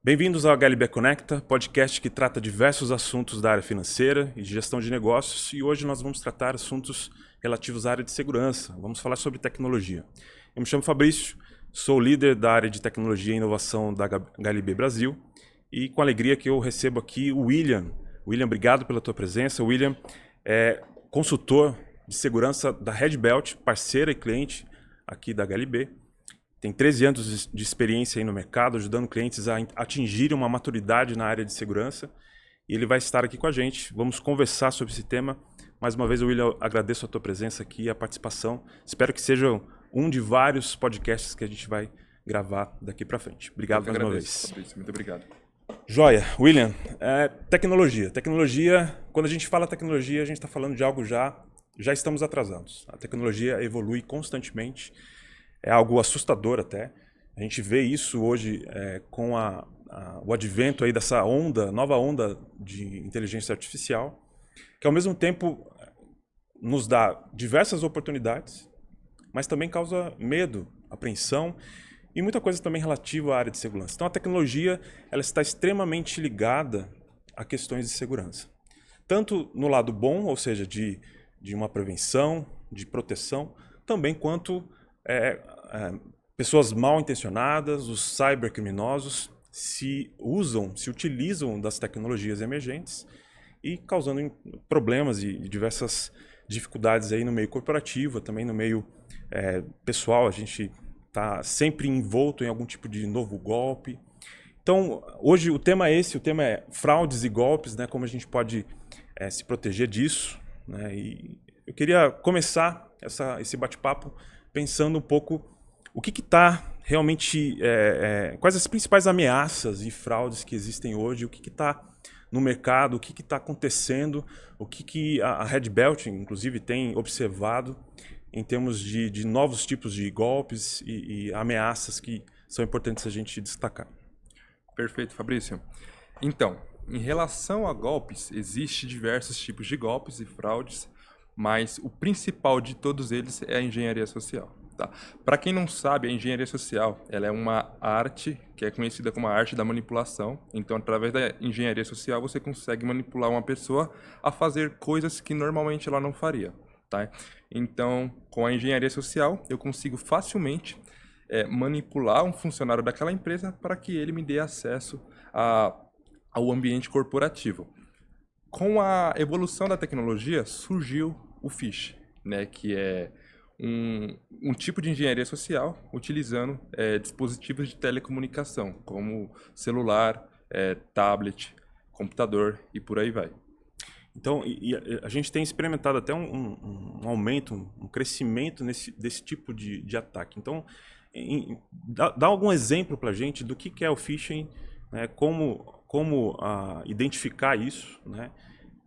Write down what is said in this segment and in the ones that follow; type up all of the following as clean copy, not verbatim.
Bem-vindos ao HLB Conecta, podcast que trata diversos assuntos da área financeira e de gestão de negócios, e hoje nós vamos tratar assuntos relativos à área de segurança. Vamos falar sobre tecnologia. Eu me chamo Fabrício, sou líder da área de tecnologia e inovação da HLB Brasil, e com alegria que eu recebo aqui o William. William, obrigado pela tua presença. O William é consultor de segurança da Red Belt, parceira e cliente aqui da HLB. Tem 13 anos de experiência aí no mercado, ajudando clientes a atingirem uma maturidade na área de segurança. E ele vai estar aqui com a gente. Vamos conversar sobre esse tema. Mais uma vez, William, agradeço a tua presença aqui e a participação. Espero que seja um de vários podcasts que a gente vai gravar daqui para frente. Obrigado mais uma vez. Fabrício, muito obrigado. Joia. William, tecnologia. Tecnologia, quando a gente fala tecnologia, a gente está falando de algo já estamos atrasados. A tecnologia evolui constantemente. É algo assustador até. A gente vê isso hoje com o advento aí dessa nova onda de inteligência artificial, que ao mesmo tempo nos dá diversas oportunidades, mas também causa medo, apreensão e muita coisa também relativa à área de segurança. Então a tecnologia ela está extremamente ligada a questões de segurança. Tanto no lado bom, ou seja, de uma prevenção, de proteção, também quanto pessoas mal intencionadas, os cybercriminosos, se utilizam das tecnologias emergentes e causando problemas e diversas dificuldades aí no meio corporativo, também no meio pessoal. A gente está sempre envolto em algum tipo de novo golpe. Então, hoje o tema é esse, o tema é fraudes e golpes, né? Como a gente pode se proteger disso, né? E eu queria começar esse bate-papo pensando um pouco o que está realmente, quais as principais ameaças e fraudes que existem hoje, o que está no mercado, o que está acontecendo, o que a Red Belt, inclusive, tem observado em termos de novos tipos de golpes e ameaças que são importantes a gente destacar. Perfeito, Fabrício. Então, em relação a golpes, existem diversos tipos de golpes e fraudes, mas o principal de todos eles é a engenharia social. Tá? Para quem não sabe, a engenharia social ela é uma arte que é conhecida como a arte da manipulação. Então, através da engenharia social, você consegue manipular uma pessoa a fazer coisas que normalmente ela não faria. Tá? Então, com a engenharia social, eu consigo facilmente manipular um funcionário daquela empresa para que ele me dê acesso ao ambiente corporativo. Com a evolução da tecnologia, surgiu o phishing, né, que é um tipo de engenharia social utilizando dispositivos de telecomunicação, como celular, tablet, computador e por aí vai. Então, a gente tem experimentado até um aumento, um crescimento desse tipo de ataque. Então, dá algum exemplo para a gente do que é o phishing, né, como identificar isso, né?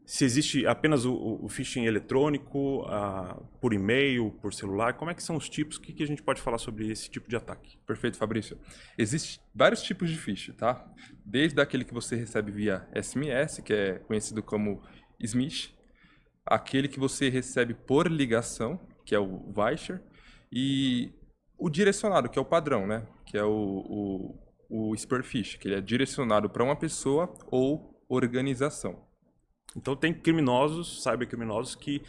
Se existe apenas o phishing eletrônico, por e-mail, por celular, como é que são os tipos? O que a gente pode falar sobre esse tipo de ataque? Perfeito, Fabrício. Existem vários tipos de phishing, tá? Desde aquele que você recebe via SMS, que é conhecido como smishing, aquele que você recebe por ligação, que é o voucher, e o direcionado, que é o padrão, né? Que é o spear phishing, que ele é direcionado para uma pessoa ou organização. Então tem criminosos, cybercriminosos, que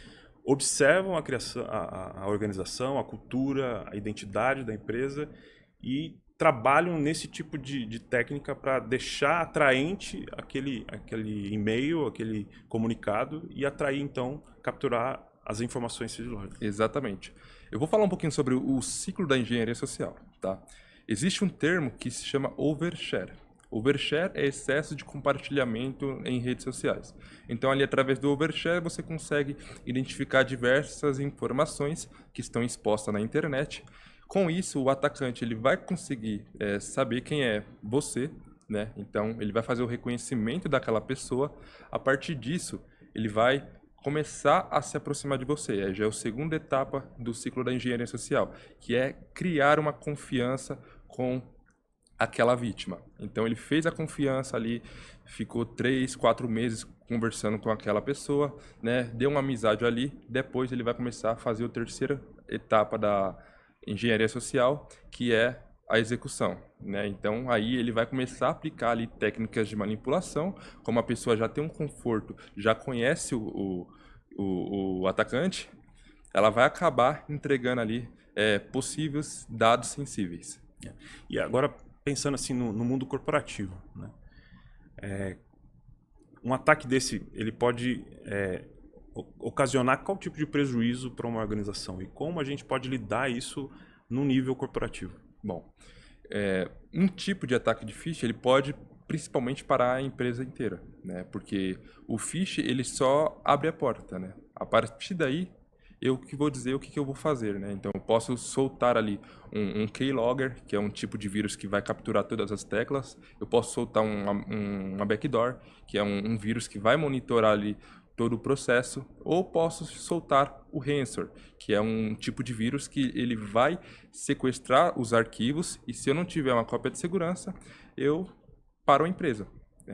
observam a criação, a organização, a cultura, a identidade da empresa e trabalham nesse tipo de técnica para deixar atraente aquele e-mail, aquele comunicado e atrair, então, capturar as informações sigilosas. Exatamente. Eu vou falar um pouquinho sobre o ciclo da engenharia social, tá? Existe um termo que se chama overshare. Overshare é excesso de compartilhamento em redes sociais. Então, ali, através do overshare, você consegue identificar diversas informações que estão expostas na internet. Com isso, o atacante ele vai conseguir saber quem é você, né? Então, ele vai fazer o reconhecimento daquela pessoa. A partir disso, ele vai começar a se aproximar de você. Já é a segunda etapa do ciclo da engenharia social, que é criar uma confiança com aquela vítima. Então ele fez a confiança ali, ficou 3, 4 meses conversando com aquela pessoa, né? Deu uma amizade ali, depois ele vai começar a fazer a terceira etapa da engenharia social, que é a execução, né? Então, aí ele vai começar a aplicar ali técnicas de manipulação, como a pessoa já tem um conforto, já conhece o atacante, ela vai acabar entregando ali possíveis dados sensíveis. E agora, pensando assim no mundo corporativo, né? Um ataque desse, ele pode ocasionar qual tipo de prejuízo para uma organização? E como a gente pode lidar isso no nível corporativo? Bom, um tipo de ataque de phishing, ele pode principalmente parar a empresa inteira, né? Porque o phishing, ele só abre a porta, né? A partir daí, eu que vou dizer o que eu vou fazer, né? Então, eu posso soltar ali um keylogger, que é um tipo de vírus que vai capturar todas as teclas. Eu posso soltar uma backdoor, que é um vírus que vai monitorar ali todo o processo. Ou posso soltar o ransomware, que é um tipo de vírus que ele vai sequestrar os arquivos e se eu não tiver uma cópia de segurança, eu paro a empresa.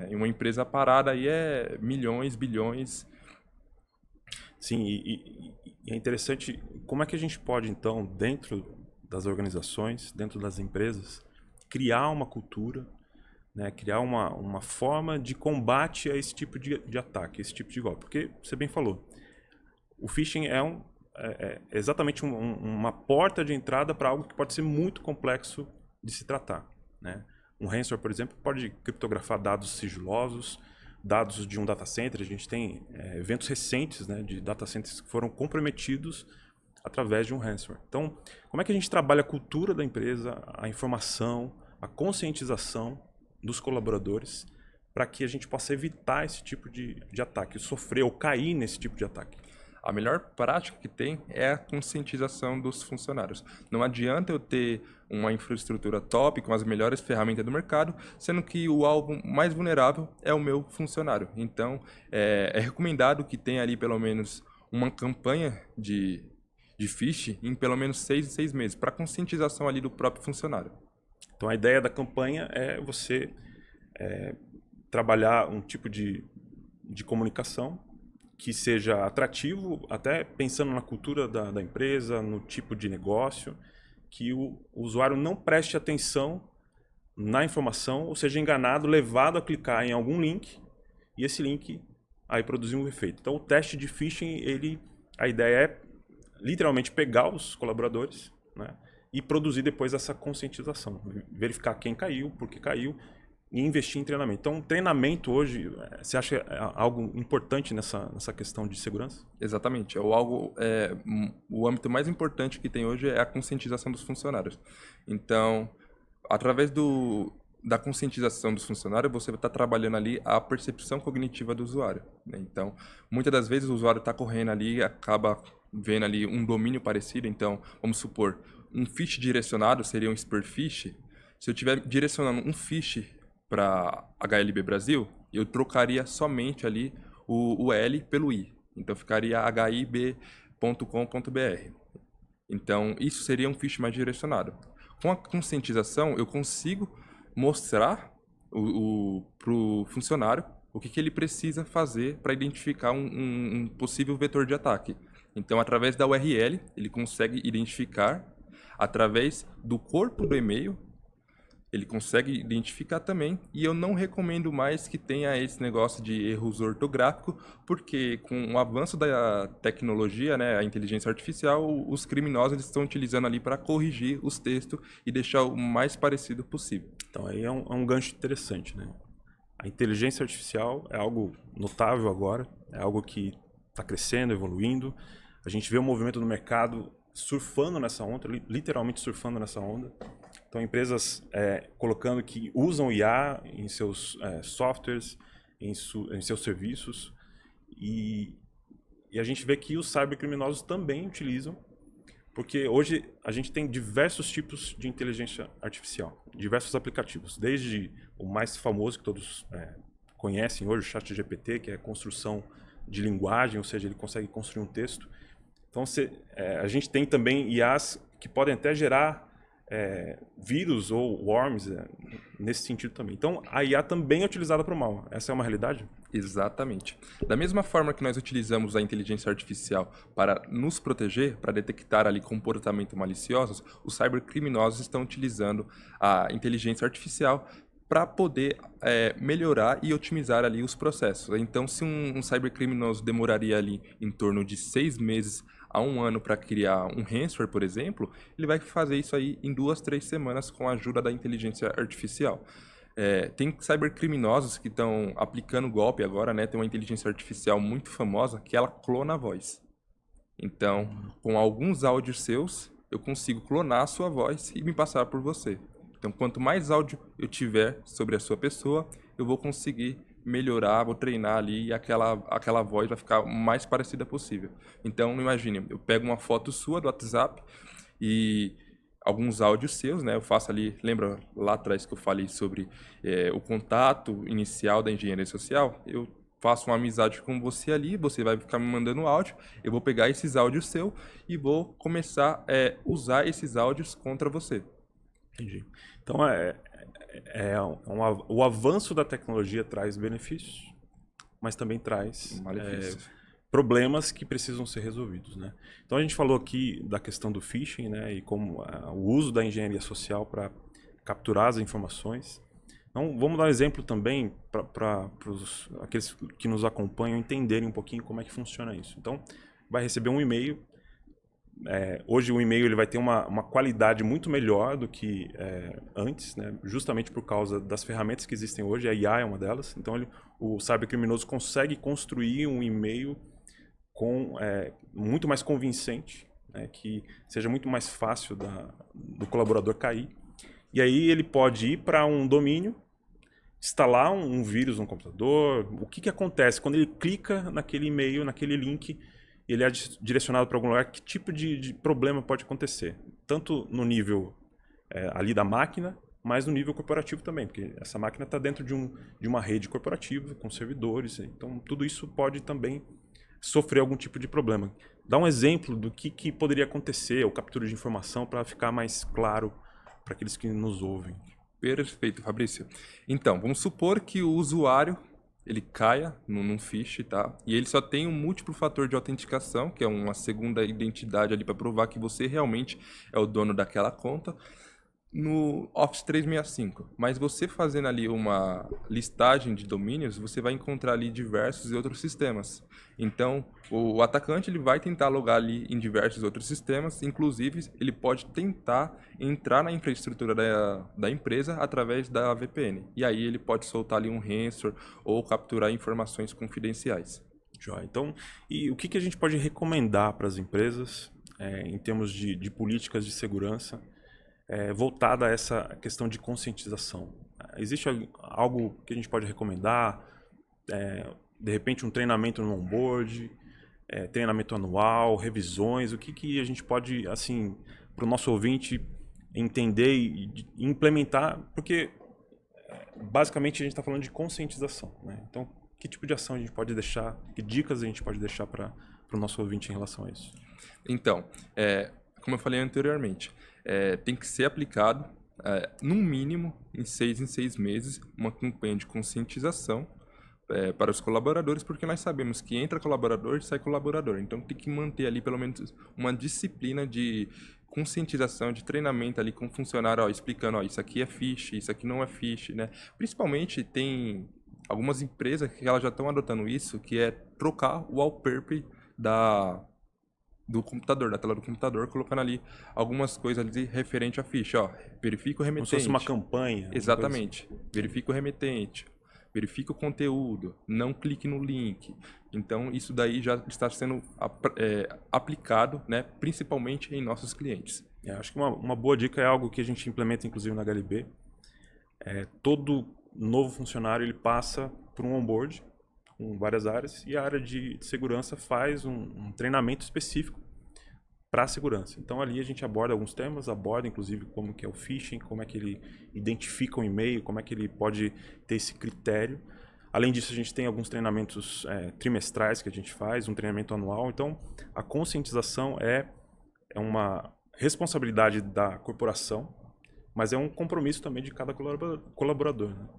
E uma empresa parada aí é milhões, bilhões. Sim, e é interessante como é que a gente pode, então, dentro das organizações, dentro das empresas, criar uma cultura, né, criar uma forma de combate a esse tipo de ataque, esse tipo de golpe. Porque, você bem falou, o phishing é exatamente uma porta de entrada para algo que pode ser muito complexo de se tratar, né? Um ransomware, por exemplo, pode criptografar dados sigilosos, dados de um data center. A gente tem eventos recentes, né, de data centers que foram comprometidos através de um ransomware. Então, como é que a gente trabalha a cultura da empresa, a informação, a conscientização dos colaboradores para que a gente possa evitar esse tipo de ataque, sofrer ou cair nesse tipo de ataque? A melhor prática que tem é a conscientização dos funcionários. Não adianta eu ter uma infraestrutura top, com as melhores ferramentas do mercado, sendo que o alvo mais vulnerável é o meu funcionário. Então, é recomendado que tenha ali pelo menos uma campanha de phishing em pelo menos 6 meses, para conscientização ali do próprio funcionário. Então, a ideia da campanha é você trabalhar um tipo de comunicação que seja atrativo, até pensando na cultura da empresa, no tipo de negócio, que o usuário não preste atenção na informação, ou seja enganado, levado a clicar em algum link, e esse link aí produzir um efeito. Então, o teste de phishing, a ideia é literalmente pegar os colaboradores, né, e produzir depois essa conscientização, verificar quem caiu, por que caiu, e investir em treinamento. Então, treinamento hoje, você acha algo importante nessa questão de segurança? Exatamente. O âmbito mais importante que tem hoje é a conscientização dos funcionários. Então, através da conscientização dos funcionários, você está trabalhando ali a percepção cognitiva do usuário, né? Então, muitas das vezes o usuário está correndo ali e acaba vendo ali um domínio parecido. Então, vamos supor, um phishing direcionado seria um spear phishing. Se eu estiver direcionando um phishing para HLB Brasil, eu trocaria somente ali o L pelo I. Então ficaria hib.com.br. Então isso seria um phishing mais direcionado. Com a conscientização, eu consigo mostrar para o funcionário o que ele precisa fazer para identificar um possível vetor de ataque. Então, através da URL, ele consegue identificar, através do corpo do e-mail, ele consegue identificar também, e eu não recomendo mais que tenha esse negócio de erros ortográficos, porque com o avanço da tecnologia, né, a inteligência artificial, os criminosos eles estão utilizando ali para corrigir os textos e deixar o mais parecido possível. Então aí é um gancho interessante, né? A inteligência artificial é algo notável agora, é algo que está crescendo, evoluindo. A gente vê o movimento no mercado surfando nessa onda, literalmente surfando nessa onda. Então, empresas colocando que usam IA em seus softwares, em seus serviços. E a gente vê que os cybercriminosos também utilizam, porque hoje a gente tem diversos tipos de inteligência artificial, diversos aplicativos, desde o mais famoso que todos conhecem hoje, o ChatGPT, que é a construção de linguagem, ou seja, ele consegue construir um texto. Então, a gente tem também IAs que podem até gerar vírus ou worms nesse sentido também. Então, a IA também é utilizada para o mal. Essa é uma realidade? Exatamente. Da mesma forma que nós utilizamos a inteligência artificial para nos proteger, para detectar ali comportamentos maliciosos, os cybercriminosos estão utilizando a inteligência artificial para poder melhorar e otimizar ali os processos. Então, se um cybercriminoso demoraria ali em torno de 6 meses a um ano para criar um ransomware, por exemplo, ele vai fazer isso aí em 2, 3 semanas com a ajuda da inteligência artificial. Tem cybercriminosos que estão aplicando golpe agora, né? Tem uma inteligência artificial muito famosa que ela clona a voz. Então, com alguns áudios seus, eu consigo clonar a sua voz e me passar por você. Então, quanto mais áudio eu tiver sobre a sua pessoa, eu vou conseguir melhorar, vou treinar ali e aquela voz vai ficar o mais parecida possível. Então, imagine, eu pego uma foto sua do WhatsApp e alguns áudios seus, né? Eu faço ali, lembra lá atrás que eu falei sobre o contato inicial da engenharia social? Eu faço uma amizade com você ali, você vai ficar me mandando áudio, eu vou pegar esses áudios seu e vou começar a usar esses áudios contra você. Entendi. Então, o avanço da tecnologia traz benefícios, mas também traz Malefício. problemas que precisam ser resolvidos, né? Então, a gente falou aqui da questão do phishing, né? E como o uso da engenharia social para capturar as informações. Então, vamos dar um exemplo também para aqueles que nos acompanham entenderem um pouquinho como é que funciona isso. Então, vai receber um e-mail. Hoje o e-mail ele vai ter uma qualidade muito melhor do que antes, né? Justamente por causa das ferramentas que existem hoje, a IA é uma delas. Então o cybercriminoso consegue construir um e-mail muito mais convincente, né? Que seja muito mais fácil do colaborador cair. E aí ele pode ir para um domínio, instalar um vírus no computador. O que acontece quando ele clica naquele e-mail, naquele link? Ele é direcionado para algum lugar, que tipo de problema pode acontecer? Tanto no nível ali da máquina, mas no nível corporativo também, porque essa máquina está dentro de uma rede corporativa, com servidores, então tudo isso pode também sofrer algum tipo de problema. Dá um exemplo do que poderia acontecer, ou captura de informação, para ficar mais claro para aqueles que nos ouvem. Perfeito, Fabrício. Então, vamos supor que o usuário ele caia num phish, tá? E ele só tem um múltiplo fator de autenticação, que é uma segunda identidade ali para provar que você realmente é o dono daquela conta, no Office 365. Mas você fazendo ali uma listagem de domínios, você vai encontrar ali diversos outros sistemas. Então, o atacante ele vai tentar logar ali em diversos outros sistemas, inclusive ele pode tentar entrar na infraestrutura da empresa através da VPN. E aí ele pode soltar ali um ransomware ou capturar informações confidenciais. Joia. Então, e o que a gente pode recomendar para as empresas em termos de políticas de segurança voltada a essa questão de conscientização? Existe algo que a gente pode recomendar? De repente um treinamento no onboard, treinamento anual, revisões, o que a gente pode, assim, para o nosso ouvinte entender e implementar, porque basicamente a gente está falando de conscientização, né? Então, que tipo de ação a gente pode deixar, que dicas a gente pode deixar para o nosso ouvinte em relação a isso? Então, como eu falei anteriormente, tem que ser aplicado, no mínimo, em 6 meses, uma campanha de conscientização para os colaboradores, porque nós sabemos que entra colaborador e sai colaborador. Então, tem que manter ali, pelo menos, uma disciplina de conscientização, de treinamento ali com o funcionário, explicando, isso aqui é phish, isso aqui não é phish, né? Principalmente, tem algumas empresas que elas já estão adotando isso, que é trocar o wallpaper do computador, da tela do computador, colocando ali algumas coisas ali referente a phish, verifica o remetente. Como se fosse uma campanha. Exatamente. Verifica o remetente, verifica o conteúdo, não clique no link. Então, isso daí já está sendo aplicado, né, principalmente em nossos clientes. Acho que uma boa dica é algo que a gente implementa, inclusive, na HLB. Todo novo funcionário ele passa por um onboard com várias áreas, e a área de segurança faz um treinamento específico para a segurança. Então ali a gente aborda alguns temas, aborda inclusive como que é o phishing, como é que ele identifica um e-mail, como é que ele pode ter esse critério. Além disso, a gente tem alguns treinamentos trimestrais que a gente faz, um treinamento anual. Então a conscientização é uma responsabilidade da corporação, mas é um compromisso também de cada colaborador, né?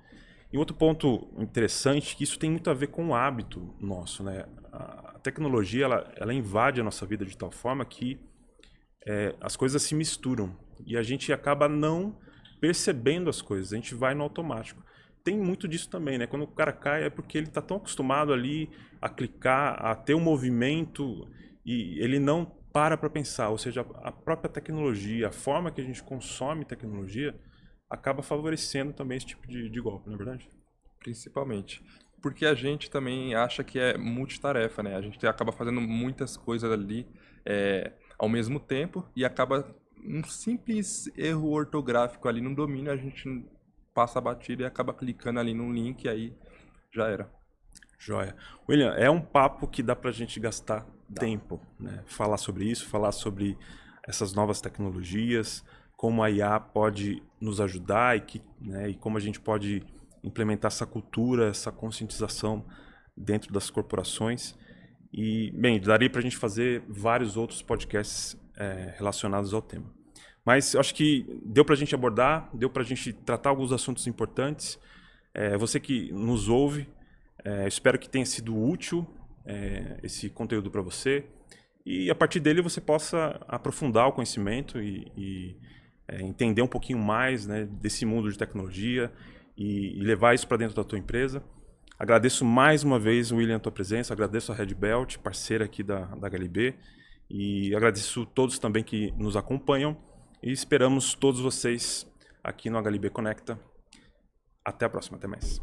E outro ponto interessante, que isso tem muito a ver com o hábito nosso, né? A tecnologia, ela invade a nossa vida de tal forma que as coisas se misturam e a gente acaba não percebendo as coisas, a gente vai no automático. Tem muito disso também, né? Quando o cara cai é porque ele está tão acostumado ali a clicar, a ter um movimento e ele não para pensar, ou seja, a própria tecnologia, a forma que a gente consome tecnologia acaba favorecendo também esse tipo de golpe, não é verdade? Principalmente. Porque a gente também acha que é multitarefa, né? A gente acaba fazendo muitas coisas ali ao mesmo tempo e acaba um simples erro ortográfico ali no domínio, a gente passa a batida e acaba clicando ali num link e aí já era. Joia. William, é um papo que dá pra gente gastar tempo, né? Falar sobre isso, falar sobre essas novas tecnologias, como a IA pode nos ajudar e como a gente pode implementar essa cultura, essa conscientização dentro das corporações. E, bem, daria pra gente fazer vários outros podcasts relacionados ao tema. Mas eu acho que deu pra gente abordar, deu pra gente tratar alguns assuntos importantes. Você que nos ouve, espero que tenha sido útil esse conteúdo para você e a partir dele você possa aprofundar o conhecimento e entender um pouquinho mais, né, desse mundo de tecnologia e levar isso para dentro da tua empresa. Agradeço mais uma vez, William, a tua presença, agradeço a Red Belt, parceira aqui da HLB, e agradeço todos também que nos acompanham e esperamos todos vocês aqui no HLB Conecta. Até a próxima, até mais.